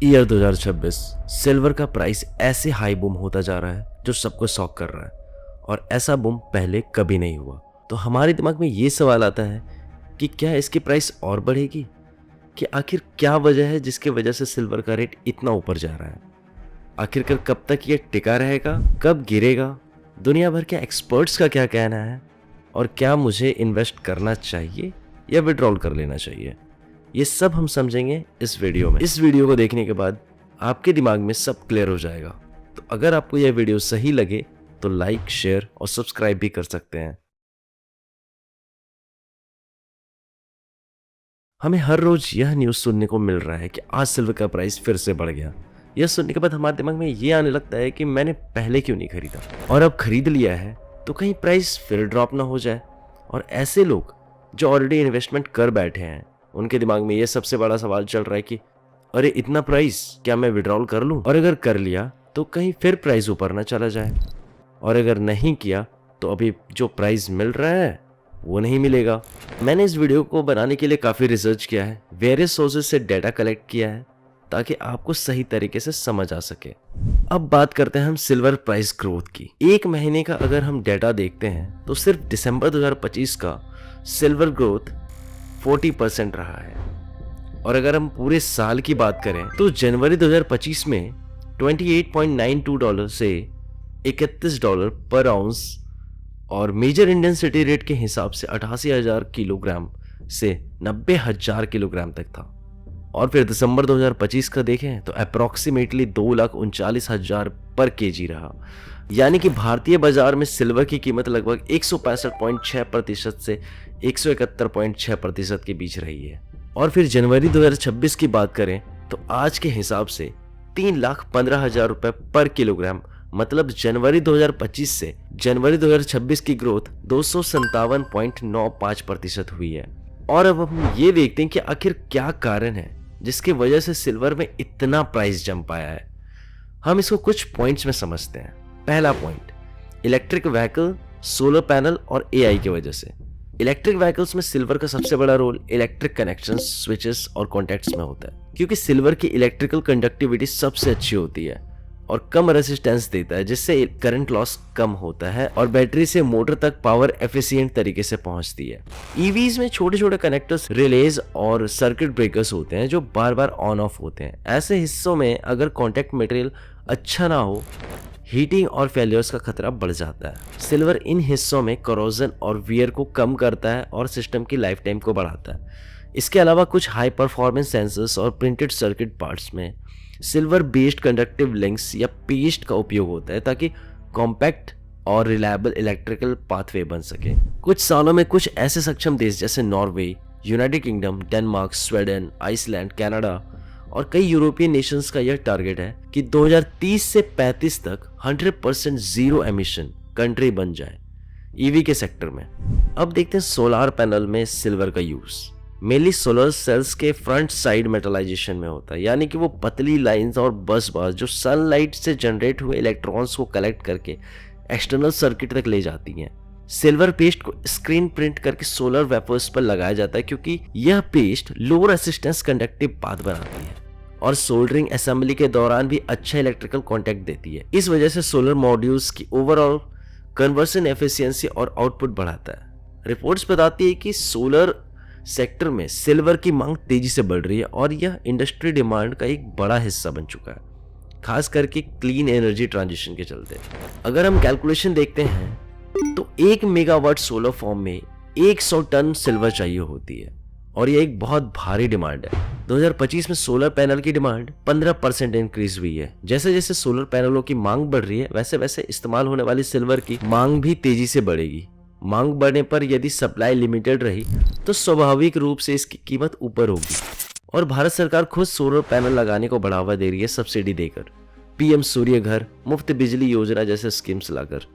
Year 2026 silver का price ऐसे high boom होता जा रहा है जो सबको शॉक कर रहा है, और ऐसा बूम पहले कभी नहीं हुआ। तो हमारे दिमाग में ये सवाल आता है कि क्या इसकी प्राइस और बढ़ेगी, कि आखिर क्या वजह है जिसकी वजह से सिल्वर का रेट इतना ऊपर जा रहा है। आखिरकार कब तक ये टिका रहेगा, कब गिरेगा, दुनिया भर के एक्सपर्ट्स का क्या कहना है, और क्या मुझे इन्वेस्ट करना चाहिए या विड्रॉल कर लेना चाहिए, ये सब हम समझेंगे इस वीडियो में। इस वीडियो को देखने के बाद आपके दिमाग में सब क्लियर हो जाएगा। तो अगर आपको यह वीडियो सही लगे तो लाइक, शेयर और सब्सक्राइब भी कर सकते हैं। हमें हर रोज यह न्यूज़ सुनने को मिल रहा है कि आज सिल्वर का प्राइस फिर से बढ़ गया। यह सुनने के बाद हमारे दिमाग में ये आने लगता है कि मैंने पहले क्यों नहीं खरीदा, और अब खरीद लिया है तो कहीं प्राइस फिर ड्रॉप ना हो जाए। और ऐसे लोग जो ऑलरेडी इन्वेस्टमेंट कर बैठे हैं, उनके दिमाग में ये सबसे बड़ा सवाल चल रहा है कि अरे इतना प्राइस, क्या मैं विड्रॉल कर लूं? और अगर कर लिया तो कहीं फिर प्राइस ऊपर ना चला जाए, और अगर नहीं किया तो अभी जो प्राइस मिल रहा है वो नहीं मिलेगा। मैंने इस वीडियो को बनाने के लिए काफ़ी रिसर्च किया है, वेरियस सोर्सेज से डेटा कलेक्ट किया है ताकि आपको सही तरीके से समझ आ सके। अब बात करते हैं हम सिल्वर प्राइस ग्रोथ की। एक महीने का अगर हम डेटा देखते हैं तो सिर्फ दिसंबर 2025 का सिल्वर ग्रोथ 40% रहा है, और अगर हम पूरे साल की बात करें तो जनवरी 2025 में $28.92 से $31 पर आउंस, और मेजर इंडियन सिटी रेट के हिसाब से 88,000 किलोग्राम से 90,000 किलोग्राम तक था। और फिर दिसंबर 2025 का देखें तो अप्रॉक्सीमेटली 2,39,000 पर केजी रहा। यानी कि भारतीय बाजार में सिल्वर की कीमत लगभग 165.6% से 171.6% के बीच रही है। और फिर जनवरी 2026 की बात करें तो आज के हिसाब से 3,15,000 रुपए पर किलोग्राम, मतलब जनवरी 2025 से जनवरी 2026 की ग्रोथ 257.95% हुई है। और अब हम ये देखते हैं कि आखिर क्या कारण है जिसकी वजह से सिल्वर में इतना प्राइस जंप आया है। हम इसको कुछ पॉइंट्स में समझते हैं। पहला point, electric vehicle, solar panel और एआई की वजह से। इलेक्ट्रिक व्हीकल्स में सिल्वर का सबसे बड़ा रोल इलेक्ट्रिक कनेक्शन, स्विचेस और कॉन्टैक्ट्स में होता है, क्योंकि सिल्वर की इलेक्ट्रिकल कंडक्टिविटी सबसे अच्छी होती है और कम रेजिस्टेंस देता है, जिससे करंट लॉस कम होता है और बैटरी से मोटर तक पावर एफिशिएंट तरीके से पहुंचती है। ईवीज में छोटे छोटे कनेक्टर्स, रिलेज और सर्किट ब्रेकर्स होते हैं जो बार बार ऑन ऑफ होते हैं। ऐसे हिस्सों में अगर कॉन्टैक्ट मटेरियल अच्छा ना हो, हीटिंग और फेलियर्स का खतरा बढ़ जाता है। सिल्वर इन हिस्सों में करोजन और वियर को कम करता है और सिस्टम की लाइफ टाइम को बढ़ाता है। इसके अलावा कुछ हाई परफॉर्मेंस सेंसर्स और प्रिंटेड सर्किट पार्ट्स में सिल्वर बेस्ड कंडक्टिव लिंक्स या पेस्ट का उपयोग होता है ताकि कॉम्पैक्ट और रिलायबल इलेक्ट्रिकल पाथवे बन सके। कुछ सालों में कुछ ऐसे सक्षम देश जैसे Norway, United Kingdom, Denmark, Sweden, Iceland, Canada और कई यूरोपियन नेशंस का यह टारगेट है कि 2030 से 35 तक 100% जीरो एमिशन कंट्री बन जाए ईवी के सेक्टर में। अब देखते हैं सोलर पैनल में सिल्वर का यूज। मेनली सोलर सेल्स के फ्रंट साइड मेटलाइजेशन में होता है, यानी कि वो पतली लाइंस और बस बार जो सनलाइट से जनरेट हुए इलेक्ट्रॉन्स को कलेक्ट करके एक्सटर्नल सर्किट तक ले जाती हैं। सिल्वर पेस्ट को स्क्रीन प्रिंट करके सोलर वेपर्स पर लगाया जाता है, क्योंकि यह पेस्ट लो रेसिस्टेंस कंडक्टिव पाथ बनाती है और सोल्डरिंग असेंबली के दौरान भी अच्छा इलेक्ट्रिकल कांटेक्ट देती है। इस वजह से सोलर मॉड्यूल्स की ओवरऑल कन्वर्सन एफिशिएंसी और आउटपुट बढ़ाता है। रिपोर्ट्स बताती है कि सोलर सेक्टर में सिल्वर की मांग तेजी से बढ़ रही है और यह इंडस्ट्री डिमांड का एक बड़ा हिस्सा बन चुका है, खास करके क्लीन एनर्जी ट्रांजिशन के चलते। अगर हम कैलकुलेशन देखते हैं तो 1 मेगावाट सोलर फॉर्म में 100 टन सिल्वर चाहिए होती है, और यह एक बहुत भारी डिमांड है। 2025 में सोलर पैनल की डिमांड 15% इंक्रीज हुई है। जैसे जैसे सोलर पैनलों की मांग बढ़ रही है, वैसे वैसे इस्तेमाल होने वाली सिल्वर की मांग भी तेजी से बढ़ेगी। मांग बढ़ने पर यदि सप्लाई लिमिटेड रही तो स्वाभाविक रूप से इसकी कीमत ऊपर होगी, और भारत सरकार खुद सोलर पैनल लगाने को बढ़ावा दे रही है सब्सिडी देकर, पीएम सूर्य घर, मुफ्त बिजली योजना जैसे स्कीम्स लाकर।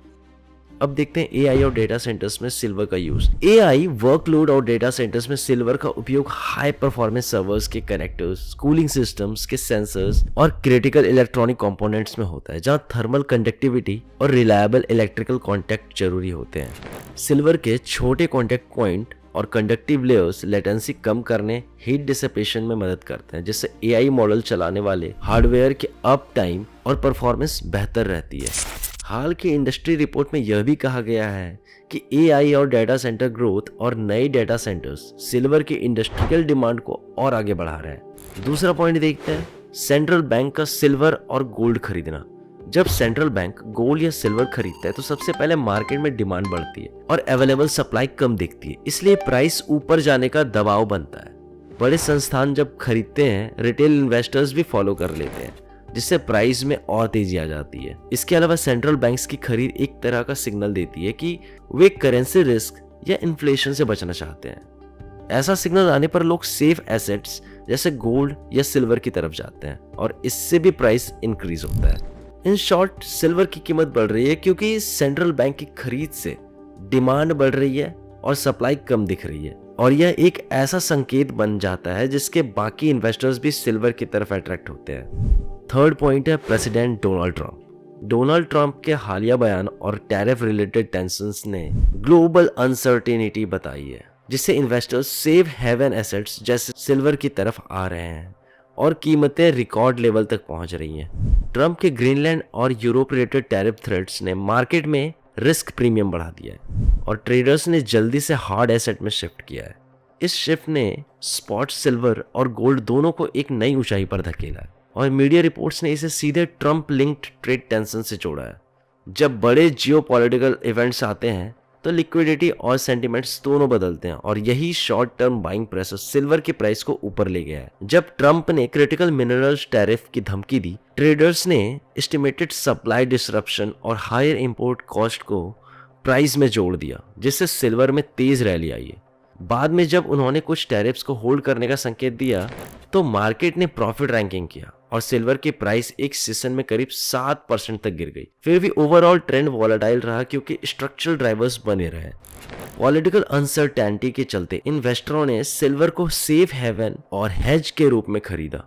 अब देखते हैं एआई और डेटा सेंटर्स में सिल्वर का यूज। एआई वर्कलोड और डेटा सेंटर्स में सिल्वर का उपयोग हाई परफॉर्मेंस सर्वर्स के कनेक्टर्स, कूलिंग सिस्टम्स के सेंसर्स और क्रिटिकल इलेक्ट्रॉनिक कंपोनेंट्स में होता है, जहां थर्मल कंडक्टिविटी और रिलायबल इलेक्ट्रिकल कांटेक्ट जरूरी होते हैं। सिल्वर के छोटे कांटेक्ट पॉइंट और कंडक्टिव लेयर्स लेटेंसी कम करने, हीट डिसिपेशन में मदद करते हैं, जिससे एआई मॉडल चलाने वाले हार्डवेयर के अप टाइम और परफॉर्मेंस बेहतर रहती है। हाल की इंडस्ट्री रिपोर्ट में यह भी कहा गया है कि एआई और डाटा सेंटर ग्रोथ और नए डाटा सेंटर्स सिल्वर की इंडस्ट्रियल डिमांड को और आगे बढ़ा रहे हैं। दूसरा पॉइंट देखते हैं, सेंट्रल बैंक का सिल्वर और गोल्ड खरीदना। जब सेंट्रल बैंक गोल्ड या सिल्वर खरीदता है तो सबसे पहले मार्केट में डिमांड बढ़ती है और अवेलेबल सप्लाई कम दिखती है, इसलिए प्राइस ऊपर जाने का दबाव बनता है। बड़े संस्थान जब खरीदते हैं, रिटेल इन्वेस्टर्स भी फॉलो कर लेते हैं, जिससे प्राइस में और तेजी आ जाती है। इसके अलावा सेंट्रल बैंक्स की खरीद एक तरह का सिग्नल देती है कि वे करेंसी रिस्क या इन्फ्लेशन से बचना चाहते हैं। ऐसा सिग्नल आने पर लोग सेफ एसेट्स जैसे गोल्ड या सिल्वर की तरफ जाते हैं और इससे भी प्राइस इंक्रीज होता है। इन शॉर्ट, सिल्वर की कीमत बढ़ रही है क्योंकि सेंट्रल बैंक की खरीद से डिमांड बढ़ रही है और सप्लाई कम दिख रही है, और यह एक ऐसा संकेत बन जाता है जिसके बाकी इन्वेस्टर्स भी सिल्वर की तरफ अट्रैक्ट होते हैं। थर्ड पॉइंट है president Donald Trump. Donald Trump के हालिया बयान और टैरिफ रिलेटेड टेंशंस ने ग्लोबल अनसर्टेनिटी बताई है, जिससे इन्वेस्टर्स सेफ हेवन एसेट्स जैसे सिल्वर की तरफ आ रहे हैं और कीमतें रिकॉर्ड लेवल तक पहुंच रही हैं। ट्रंप के ग्रीनलैंड और यूरोप रिलेटेड टैरिफ थ्रेट्स ने मार्केट में रिस्क प्रीमियम बढ़ा दिया है और ट्रेडर्स ने जल्दी से हार्ड एसेट में शिफ्ट किया है। इस शिफ्ट ने स्पॉट सिल्वर और गोल्ड दोनों को एक नई ऊंचाई पर धकेला है और मीडिया रिपोर्ट्स ने इसे सीधे ट्रंप लिंक्ड ट्रेड टेंशन से जोड़ा है। जब बड़े जियोपॉलिटिकल इवेंट्स आते हैं तो लिक्विडिटी और सेंटिमेंट्स दोनों बदलते हैं और यही short term buying pressure silver की प्राइस को ऊपर ले गया है। जब ट्रंप ने क्रिटिकल मिनरल्स टैरिफ की धमकी दी, ट्रेडर्स ने एस्टिमेटेड सप्लाई डिसरप्शन और हायर इंपोर्ट कॉस्ट को प्राइस में जोड़ दिया, जिससे सिल्वर में तेज रैली आई है। बाद में जब उन्होंने कुछ टैरिफ्स को होल्ड करने का संकेत दिया तो मार्केट ने प्रॉफिट रैंकिंग किया और सिल्वर की प्राइस एक सेशन में करीब 7% तक गिर गई। फिर भी ओवरऑल ट्रेंड वॉलेटाइल रहा क्योंकि स्ट्रक्चरल ड्राइवर्स बने रहे। पॉलिटिकल अनसर्टेनिटी के चलते इन्वेस्टरों ने सिल्वर को सेफ हेवन और हेज के रूप में खरीदा,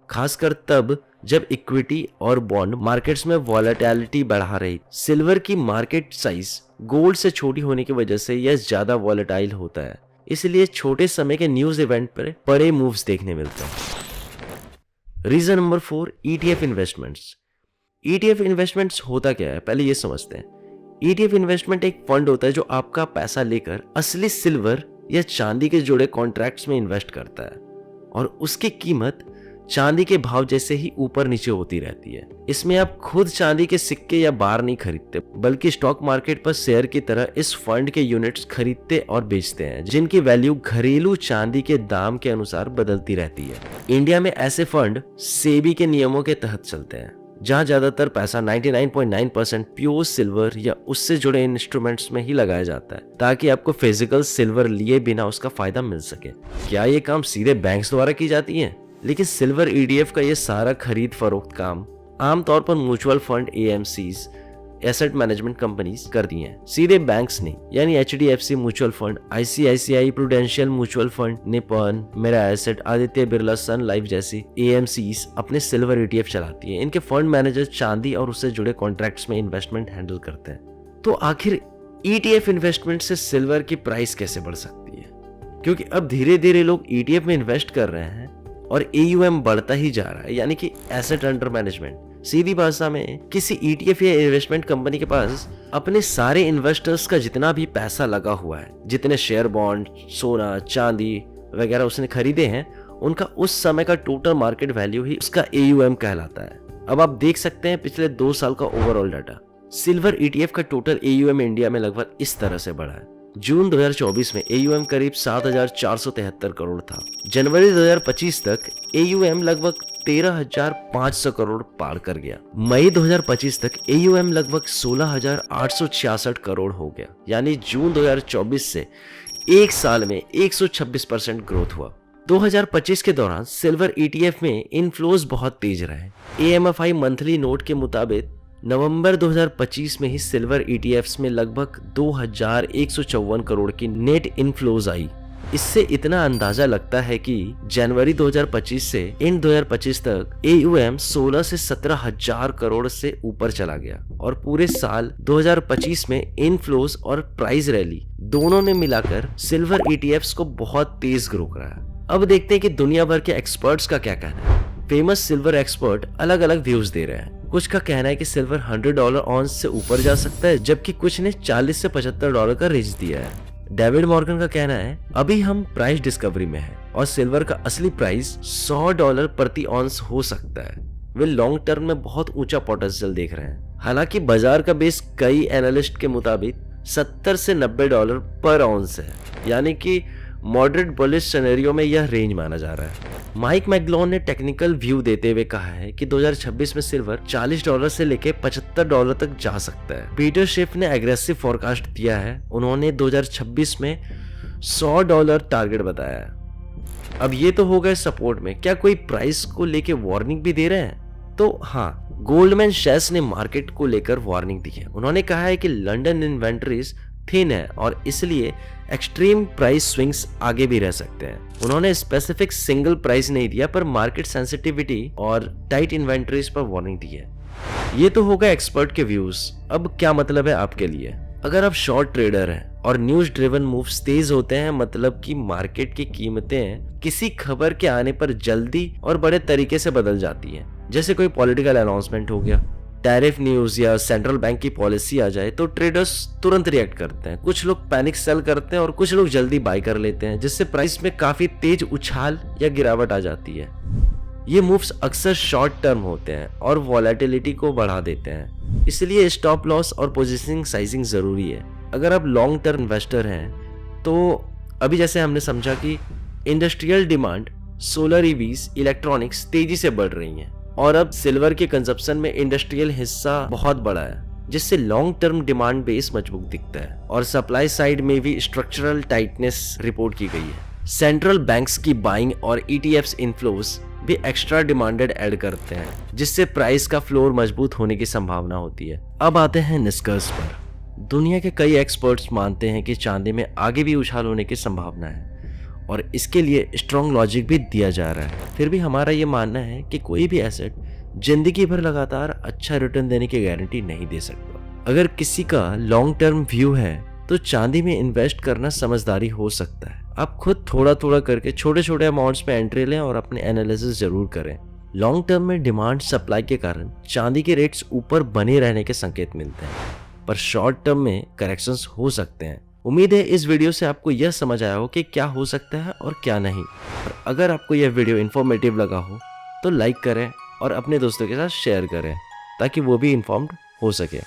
खासकर तब जब इक्विटी और बॉन्ड मार्केट्स में वॉलेटिलिटी बढ़ा रही। सिल्वर की मार्केट साइज गोल्ड से छोटी होने की वजह से यह ज्यादा वॉलेटाइल होता है, इसलिए छोटे समय के न्यूज इवेंट पर बड़े मूव्स देखने मिलते हैं। Reason number 4, ETF investments. ETF investments होता क्या है, पहले ये समझते हैं। ETF इन्वेस्टमेंट एक फंड होता है जो आपका पैसा लेकर असली सिल्वर या चांदी के जुड़े कॉन्ट्रैक्ट्स में इन्वेस्ट करता है और उसकी कीमत चांदी के भाव जैसे ही ऊपर नीचे होती रहती है। इसमें आप खुद चांदी के सिक्के या बार नहीं खरीदते, बल्कि स्टॉक मार्केट पर शेयर की तरह इस फंड के यूनिट्स खरीदते और बेचते हैं, जिनकी वैल्यू घरेलू चांदी के दाम के अनुसार बदलती रहती है। इंडिया में ऐसे फंड सेबी के नियमों के तहत चलते हैं, जहां ज्यादातर पैसा 99.9% प्योर सिल्वर या उससे जुड़े इंस्ट्रूमेंट्स में ही लगाया जाता है, ताकि आपको फिजिकल सिल्वर लिए बिना उसका फायदा मिल सके। क्या ये काम सीधे बैंक्स द्वारा की जाती है? लेकिन सिल्वर ETF का ये सारा खरीद फरोख्त काम आमतौर पर mutual fund AMCs asset management companies करती हैं, सीधे बैंक्स नहीं। यानी HDFC mutual fund, ICICI prudential mutual fund, Nippon, मेरा एसेट, आदित्य बिरला सन लाइफ जैसी AMCs अपने सिल्वर ETF चलाती है। इनके फंड मैनेजर चांदी और उससे जुड़े कॉन्ट्रैक्ट्स में इन्वेस्टमेंट हैंडल करते हैं। तो आखिर ETF इन्वेस्टमेंट से सिल्वर की प्राइस कैसे बढ़ सकती है? क्योंकि अब धीरे धीरे लोग ETF में इन्वेस्ट कर रहे हैं और AUM बढ़ता ही जा रहा है, यानी कि एसेट अंडर मैनेजमेंट। सीधी भाषा में किसी ETF या इन्वेस्टमेंट कंपनी के पास अपने सारे इन्वेस्टर्स का जितना भी पैसा लगा हुआ है, जितने शेयर, बॉन्ड, सोना, चांदी वगैरह उसने खरीदे हैं, उनका उस समय का टोटल मार्केट वैल्यू ही उसका AUM कहलाता है। अब आप देख सकते हैं पिछले 2 साल का ओवरऑल डाटा। सिल्वर ETF का टोटल AUM इंडिया में लगभग इस तरह से बढ़ा है। जून 2024 में AUM करीब 7,473 करोड़ था। जनवरी 2025 तक AUM लगभग 13,500 करोड़ पार कर गया। मई 2025 तक AUM लगभग 16,866 करोड़ हो गया। यानी जून 2024 से एक साल में 126% ग्रोथ हुआ। 2025 के दौरान सिल्वर ETF में इनफ्लोज बहुत तेज रहे। AMFI मंथली नोट के मुताबिक नवंबर 2025 में ही सिल्वर ETFs में लगभग 2,154 करोड़ की नेट इनफ्लोज आई, इससे इतना अंदाजा लगता है कि जनवरी 2025 से एंड 2025 तक AUM 16 से 17 हजार करोड़ से ऊपर चला गया और पूरे साल 2025 में इनफ्लोज और प्राइस रैली दोनों ने मिलाकर सिल्वर ETFs को बहुत तेज ग्रो कराया। अब देखते हैं कि दुनिया भर के एक्सपर्ट्स का क्या कहना है। फेमस सिल्वर एक्सपर्ट अलग अलग व्यूज दे रहे हैं। कुछ का कहना है कि सिल्वर $100 ऑन्स से ऊपर जा सकता है, जबकि कुछ ने $40 से $75 का रेंज दिया है। डेविड मॉर्गन का कहना है अभी हम प्राइस डिस्कवरी में हैं और सिल्वर का असली प्राइस $100 प्रति ऑन्स हो सकता है। वे लॉन्ग टर्म में बहुत ऊंचा पोटेंशियल देख रहे हैं। हालांकि बाजार का बेस कई एनालिस्ट के मुताबिक $70 से $90 पर ऑन्स है, यानी कि मॉडरेट बुलिश सिनेरियो में यह रेंज माना जा रहा है। माइक मैगलोन ने टेक्निकल व्यू देते हुए कहा है कि 2026 में सिल्वर $40 से लेकर $75 तक जा सकता है। पीटर शिफ ने एग्रेसिव फोरकास्ट दिया है। उन्होंने 2026 में $100 टारगेट बताया है। अब ये तो हो गए सपोर्ट में, क्या कोई प्राइस को लेके वार्निंग भी दे रहे हैं? तो हाँ, गोल्डमैन सैक्स ने मार्केट को लेकर वार्निंग दी है। उन्होंने कहा है कि लंदन इन्वेंटरीज थिन है और इसलिए एक्सट्रीम प्राइस स्विंग्स आगे भी रह सकते हैं। उन्होंने स्पेसिफिक सिंगल प्राइस नहीं दिया, पर मार्केट सेंसिटिविटी और टाइट इन्वेंटरीज पर वार्निंग दी है। ये तो होगा एक्सपर्ट के व्यूज। अब क्या मतलब है आपके लिए? अगर आप शॉर्ट ट्रेडर हैं और न्यूज ड्रिवन मूव्स तेज होते हैं, मतलब कि मार्केट की कीमतें किसी खबर के आने पर जल्दी और बड़े तरीके से बदल जाती हैं, जैसे कोई पॉलिटिकल अनाउंसमेंट हो गया, टैरिफ न्यूज या सेंट्रल बैंक की पॉलिसी आ जाए, तो ट्रेडर्स तुरंत रिएक्ट करते हैं। कुछ लोग पैनिक सेल करते हैं और कुछ लोग जल्दी बाय कर लेते हैं, जिससे प्राइस में काफी तेज उछाल या गिरावट आ जाती है। ये मूव्स अक्सर शॉर्ट टर्म होते हैं और वॉलेटिलिटी को बढ़ा देते हैं, इसलिए स्टॉप लॉस और पोजीशनिंग साइजिंग जरूरी है। अगर आप लॉन्ग टर्म इन्वेस्टर हैं तो अभी जैसे हमने समझा कि industrial demand, solar EVs, electronics तेजी से बढ़ रही हैं और अब सिल्वर के कंजप्शन में इंडस्ट्रियल हिस्सा बहुत बड़ा है, जिससे लॉन्ग टर्म डिमांड बेस मजबूत दिखता है। और सप्लाई साइड में भी स्ट्रक्चरल टाइटनेस रिपोर्ट की गई है। सेंट्रल बैंक्स की बाइंग और ETFs इनफ्लोस भी एक्स्ट्रा डिमांडेड ऐड करते हैं, जिससे प्राइस का फ्लोर मजबूत होने की संभावना होती है। अब आते हैं निष्कर्ष पर। दुनिया के कई एक्सपर्ट्स मानते हैं कि चांदी में आगे भी उछाल होने की संभावना है और इसके लिए स्ट्रॉन्ग लॉजिक भी दिया जा रहा है। फिर भी हमारा ये मानना है कि कोई भी एसेट जिंदगी भर लगातार अच्छा रिटर्न देने की गारंटी नहीं दे सकता। अगर किसी का लॉन्ग टर्म व्यू है तो चांदी में इन्वेस्ट करना समझदारी हो सकता है। आप खुद थोड़ा थोड़ा करके छोटे छोटे अमाउंट्स में एंट्री लें और अपने एनालिसिस जरूर करें। लॉन्ग टर्म में डिमांड सप्लाई के कारण चांदी के रेट्स ऊपर बने रहने के संकेत मिलते हैं, पर शॉर्ट टर्म में करेक्शंस हो सकते हैं। उम्मीद है इस वीडियो से आपको यह समझ आया हो कि क्या हो सकता है और क्या नहीं। और अगर आपको यह वीडियो इन्फॉर्मेटिव लगा हो तो लाइक करें और अपने दोस्तों के साथ शेयर करें ताकि वो भी इन्फॉर्म्ड हो सके।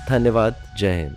धन्यवाद। जय हिंद।